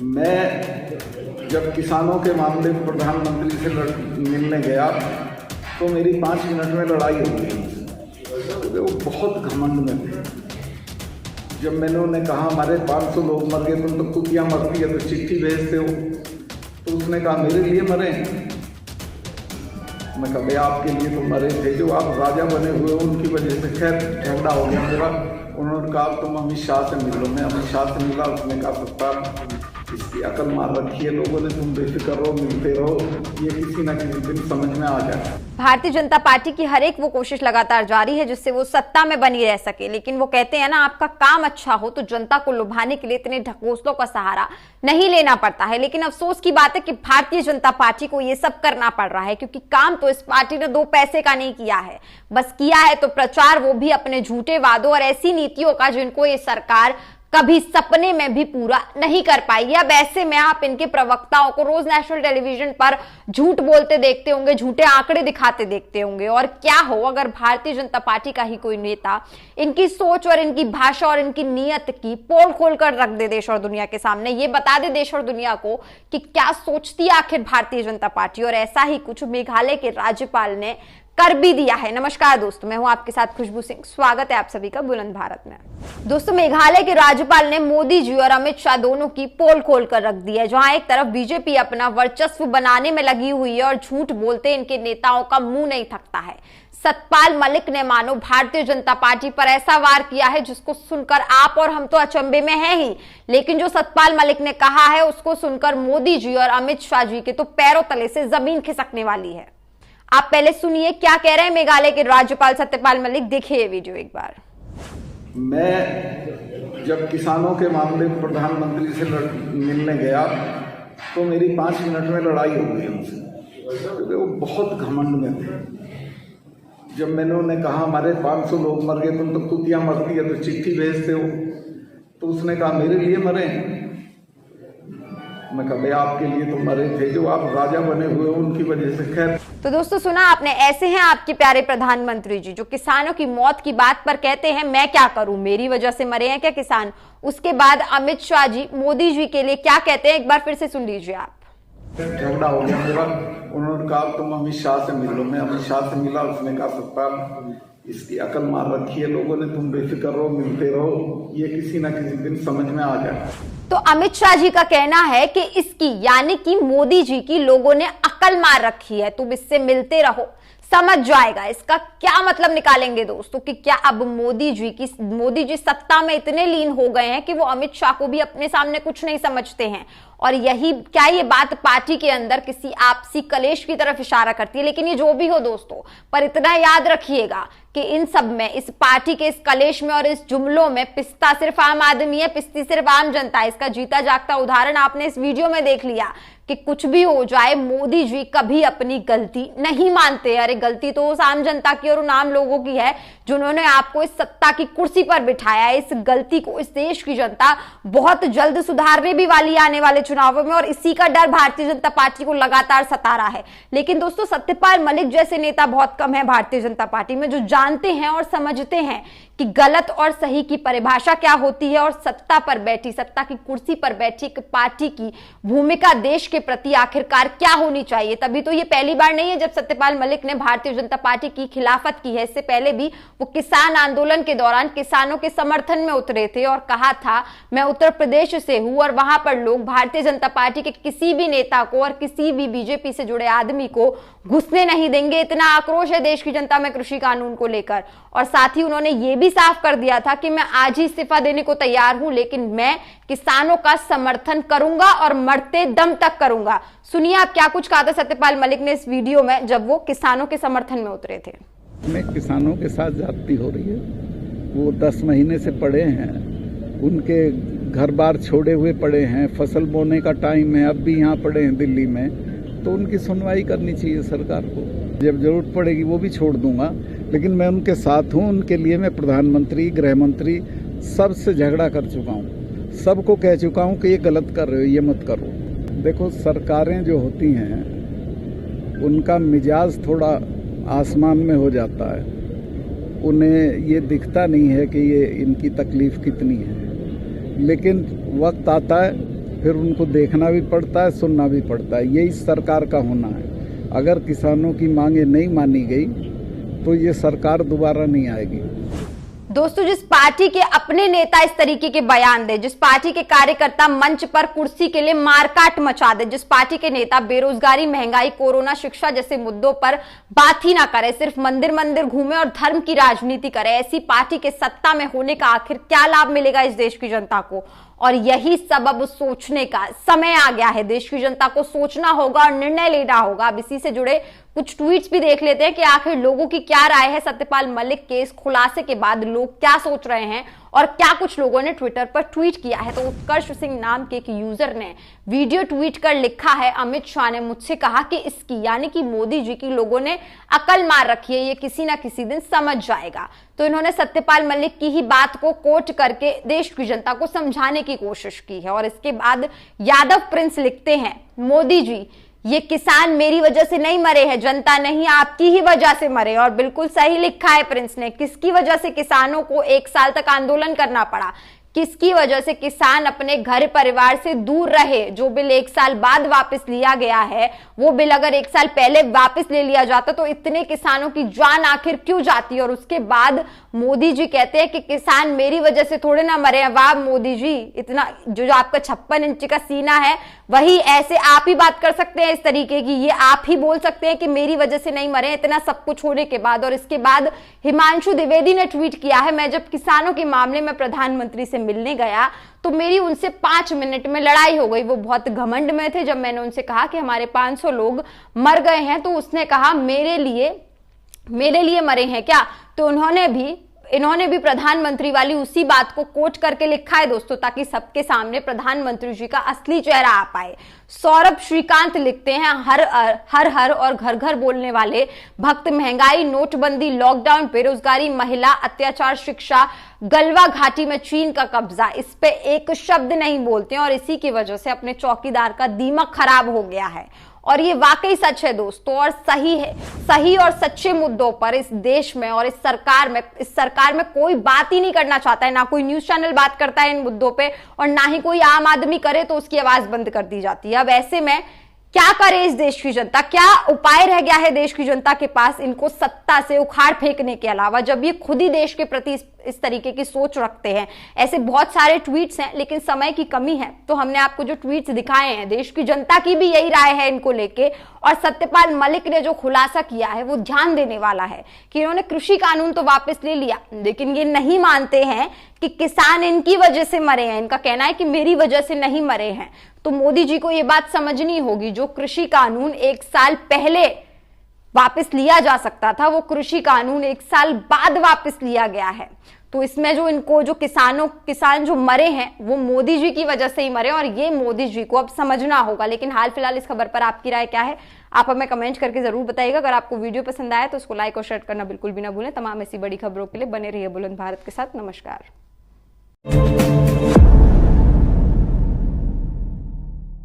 मैं जब किसानों के मामले में प्रधानमंत्री से मिलने गया तो मेरी 5 मिनट में लड़ाई हो गई उनसे। वो बहुत घमंड में थे। जब मैंने उन्हें कहा हमारे 500 लोग मर गए, तुम तो कुतिया मरती है तो चिट्ठी भेजते हो, तो उसने कहा मेरे लिए मरे। मैं कहा भाई आपके लिए तो मरे थे, जो आप राजा बने हुए उनकी वजह से खैर झगड़ा हो गया मेरा। उन्होंने कहा तुम अमित शाह से मिलो। मैं अमित शाह से मिला। उसने कहा सत्ता इसकी अकल मार रखी है लोगों ने, तुम बेफिक्र रहो, मिलते रहो, ये किसी ना किसी दिन समझ में आ जाए। भारतीय जनता पार्टी की हर एक वो कोशिश लगातार जारी है जिससे वो सत्ता में बनी रह सके, लेकिन वो कहते हैं ना, आपका काम अच्छा हो तो जनता को लुभाने के लिए इतने ढकोसलों का सहारा नहीं लेना पड़ता है। लेकिन अफसोस की बात है कि भारतीय जनता पार्टी को ये सब करना पड़ रहा है, क्योंकि काम तो इस पार्टी ने 2 पैसे का नहीं किया है। बस किया है तो प्रचार, वो भी अपने झूठे वादों और ऐसी नीतियों का जिनको ये सरकार कभी सपने में भी पूरा नहीं कर पाई। अब ऐसे में आप इनके प्रवक्ताओं को रोज नेशनल टेलीविजन पर झूठ बोलते देखते होंगे, झूठे आंकड़े दिखाते देखते होंगे। और क्या हो अगर भारतीय जनता पार्टी का ही कोई नेता इनकी सोच और इनकी भाषा और इनकी नीयत की पोल खोलकर रख दे देश और दुनिया के सामने, ये बता दे देश और दुनिया को कि क्या सोचती है आखिर भारतीय जनता पार्टी। और ऐसा ही कुछ मेघालय के राज्यपाल ने कर भी दिया है। नमस्कार दोस्तों, मैं हूं आपके साथ खुशबू सिंह। स्वागत है आप सभी का बुलंद भारत में। दोस्तों, मेघालय के राज्यपाल ने मोदी जी और अमित शाह दोनों की पोल खोल कर रख दी है। जहां एक तरफ बीजेपी अपना वर्चस्व बनाने में लगी हुई है और झूठ बोलते इनके नेताओं का मुंह नहीं थकता है। सतपाल मलिक ने मानो भारतीय जनता पार्टी पर ऐसा वार किया है जिसको सुनकर आप और हम तो अचंभे में हैं ही, लेकिन जो सतपाल मलिक ने कहा है उसको सुनकर मोदी जी और अमित शाह जी के तो पैरों तले से जमीन खिसकने वाली है। आप पहले सुनिए क्या कह रहे हैं मेघालय के राज्यपाल सत्यपाल मलिक। देखिए ये वीडियो एक बार। मैं जब किसानों के मामले में प्रधानमंत्री से मिलने गया तो मेरी 5 मिनट में लड़ाई हो गई उनसे। वो बहुत घमंड में थे। जब मैंने उन्हें कहा हमारे 500 लोग मर गए, तुम तो कुतिया मरती है तो चिट्ठी भेजते हो, तो उसने कहा मेरे लिए मरे। मैं कहा भाई आपके लिए तो मरे थे, जो आप राजा बने हुए उनकी वजह से खैर। तो दोस्तों सुना आपने, ऐसे हैं आपके प्यारे प्रधानमंत्री जी जो किसानों की मौत की बात पर कहते हैं मैं क्या करूं, मेरी वजह से मरे हैं क्या किसान। उसके बाद अमित शाह जी मोदी जी के लिए क्या कहते हैं, एक बार फिर से सुन लीजिए आप। झगड़ा हो गया मेरा। उन्होंने कहा तुम अमित शाह से मिलो। मैं अमित शाह से मिला। उसने कहा सत्ता इसकी अकल मार रखी है लोगों ने, तुम बेफिक्र रहो, मिलते रहो, ये किसी ना किसी दिन समझ में आ जाए। तो अमित शाह जी का कहना है कि इसकी यानी कि मोदी जी की लोगों ने अकल मार रखी है, तुम इससे मिलते रहो समझ जाएगा। इसका क्या मतलब निकालेंगे दोस्तों कि क्या अब मोदी जी सत्ता में इतने लीन हो गए हैं कि वो अमित शाह को भी अपने सामने कुछ नहीं समझते हैं। और यही क्या ये बात पार्टी के अंदर किसी आपसी कलेश की तरफ इशारा करती है। लेकिन ये जो भी हो दोस्तों, पर इतना याद रखिएगा कि इन सब में, इस पार्टी के इस कलेश में और इस जुमलों में पिसता सिर्फ आम आदमी है, पिसती सिर्फ आम जनता है। इसका जीता जागता उदाहरण आपने इस वीडियो में देख लिया कि कुछ भी हो जाए मोदी जी कभी अपनी गलती नहीं मानते। अरे गलती तो उस आम जनता की और उन आम लोगों की है जिन्होंने आपको इस सत्ता की कुर्सी पर बिठाया है। इस गलती को इस देश की जनता बहुत जल्द सुधारने भी वाली आने वाले चुनावों में, और इसी का डर भारतीय जनता पार्टी को लगातार सता रहा है। लेकिन दोस्तों सत्यपाल मलिक जैसे नेता बहुत कम है भारतीय जनता पार्टी में जो जानते हैं और समझते हैं कि गलत और सही की परिभाषा क्या होती है और सत्ता पर बैठी, सत्ता की कुर्सी पर बैठी एक पार्टी की भूमिका देश के प्रति आखिरकार क्या होनी चाहिए। तभी तो ये पहली बार नहीं है जब सत्यपाल मलिक ने भारतीय जनता पार्टी की खिलाफत की है। इससे पहले भी वो किसान आंदोलन के दौरान किसानों के समर्थन में उतरे थे और कहा था मैं उत्तर प्रदेश से हूं और वहां पर लोग भारतीय जनता पार्टी के किसी भी नेता को और किसी भी बीजेपी से जुड़े आदमी को घुसने नहीं देंगे। इतना आक्रोश है देश की जनता में कृषि कानून को लेकर। और साथ ही उन्होंने ये भी साफ कर दिया था कि मैं आज ही इस्तीफा देने को तैयार हूं, लेकिन मैं किसानों का समर्थन करूंगा और मरते दम तक करूंगा। सुनिए आप क्या कुछ कहा था सत्यपाल मलिक ने इस वीडियो में जब वो किसानों के समर्थन में उतरे थे। में किसानों के साथ ज्यादती हो रही है। वो 10 महीने से पड़े हैं, उनके घर बार छोड़े हुए पड़े हैं, फसल बोने का टाइम है, अब भी यहाँ पड़े हैं दिल्ली में, तो उनकी सुनवाई करनी चाहिए सरकार को। जब जरूरत पड़ेगी वो भी छोड़ दूंगा, लेकिन मैं उनके साथ हूँ। उनके लिए मैं प्रधानमंत्री, गृह मंत्री सबसे झगड़ा कर चुका हूँ, सबको कह चुका हूँ कि ये गलत कर रहे हो, ये मत करो। देखो सरकारें जो होती हैं उनका मिजाज थोड़ा आसमान में हो जाता है, उन्हें ये दिखता नहीं है कि ये इनकी तकलीफ कितनी है, लेकिन वक्त आता है फिर उनको देखना भी पड़ता है, सुनना भी पड़ता है। यही सरकार का होना है। अगर किसानों की मांगे नहीं मानी गई तो ये सरकार दोबारा नहीं आएगी। दोस्तों, जिस पार्टी के अपने नेता इस तरीके के बयान दे, जिस पार्टी के कार्यकर्ता मंच पर कुर्सी के लिए मारकाट मचा दे, जिस पार्टी के नेता बेरोजगारी, महंगाई, कोरोना, शिक्षा जैसे मुद्दों पर बात ही ना करे, सिर्फ मंदिर मंदिर घूमे और धर्म की राजनीति करे, ऐसी पार्टी के सत्ता में होने का आखिर क्या लाभ मिलेगा इस देश की जनता को? और यही सब अब सोचने का समय आ गया है। देश की जनता को सोचना होगा और निर्णय लेना होगा। अब इसी से जुड़े कुछ ट्वीट्स भी देख लेते हैं कि आखिर लोगों की क्या राय है। सत्यपाल मलिक केस खुलासे के बाद लोग क्या सोच रहे हैं और क्या कुछ लोगों ने ट्विटर पर ट्वीट किया है। तो उत्कर्ष सिंह नाम के एक यूजर ने वीडियो ट्वीट कर लिखा है, अमित शाह ने मुझसे कहा कि इसकी यानी कि मोदी जी की लोगों ने अकल मार रखी है, ये किसी ना किसी दिन समझ जाएगा। तो इन्होंने सत्यपाल मलिक की ही बात को कोट करके देश की जनता को समझाने की कोशिश की है। और इसके बाद यादव प्रिंस लिखते हैं, मोदी जी ये किसान मेरी वजह से नहीं मरे हैं, जनता नहीं आपकी ही वजह से मरे। और बिल्कुल सही लिखा है प्रिंस ने। किसकी वजह से किसानों को 1 साल तक आंदोलन करना पड़ा? किसकी वजह से किसान अपने घर परिवार से दूर रहे? जो बिल 1 साल बाद वापस लिया गया है, वो बिल अगर 1 साल पहले वापस ले लिया जाता तो इतने किसानों की जान आखिर क्यों जाती? और उसके बाद मोदी जी कहते हैं कि किसान मेरी वजह से थोड़े ना मरे हैं। वाह मोदी जी, इतना जो आपका 56 इंच का सीना है, वही ऐसे आप ही बात कर सकते हैं इस तरीके की। ये आप ही बोल सकते हैं कि मेरी वजह से नहीं मरे, इतना सब कुछ होने के बाद। और इसके बाद हिमांशु द्विवेदी ने ट्वीट किया है, मैं जब किसानों के मामले में प्रधानमंत्री से मिलने गया तो मेरी उनसे 5 मिनट में लड़ाई हो गई। वो बहुत घमंड में थे। जब मैंने उनसे कहा कि हमारे 500 लोग मर गए हैं तो उसने कहा मेरे लिए मरे हैं क्या? तो इन्होंने भी प्रधानमंत्री वाली उसी बात को कोट करके लिखा है दोस्तों, ताकि सबके सामने प्रधानमंत्री जी का असली चेहरा आ पाए। सौरभ श्रीकांत लिखते हैं, हर और घर घर बोलने वाले भक्त, महंगाई, नोटबंदी, लॉकडाउन, बेरोजगारी, महिला अत्याचार, शिक्षा, गलवा घाटी में चीन का कब्जा, इस पे एक शब्द नहीं बोलते हैं और इसी की वजह से अपने चौकीदार का दिमाग खराब हो गया है। और ये वाकई सच है दोस्तों, और सही है। सही और सच्चे मुद्दों पर इस देश में और इस सरकार में कोई बात ही नहीं करना चाहता है। ना कोई न्यूज चैनल बात करता है इन मुद्दों पे, और ना ही कोई आम आदमी करे तो उसकी आवाज बंद कर दी जाती है। अब ऐसे में क्या करे इस देश की जनता? क्या उपाय रह गया है देश की जनता के पास इनको सत्ता से उखाड़ फेंकने के अलावा, जब ये खुद ही देश के प्रति इस तरीके की सोच रखते हैं? ऐसे बहुत सारे ट्वीट्स हैं, लेकिन समय की कमी है तो हमने आपको जो ट्वीट्स दिखाए हैं, देश की जनता की भी यही राय है इनको लेके। और सत्यपाल मलिक ने जो खुलासा किया है वो ध्यान देने वाला है कि इन्होंने कृषि कानून तो वापस ले लिया, लेकिन ये नहीं मानते हैं कि किसान इनकी वजह से मरे हैं। इनका कहना है कि मेरी वजह से नहीं मरे हैं। तो मोदी जी को यह बात समझनी होगी, जो कृषि कानून 1 साल पहले वापस लिया जा सकता था, वो कृषि कानून 1 साल बाद वापस लिया गया है। तो इसमें जो किसान जो मरे हैं वो मोदी जी की वजह से ही मरे, और ये मोदी जी को अब समझना होगा। लेकिन हाल फिलहाल इस खबर पर आपकी राय क्या है, आप हमें कमेंट करके जरूर बताइएगा। अगर आपको वीडियो पसंद आया तो उसको लाइक और शेयर करना बिल्कुल भी ना भूलें। तमाम ऐसी बड़ी खबरों के लिए बने रहिए बुलंद भारत के साथ। नमस्कार।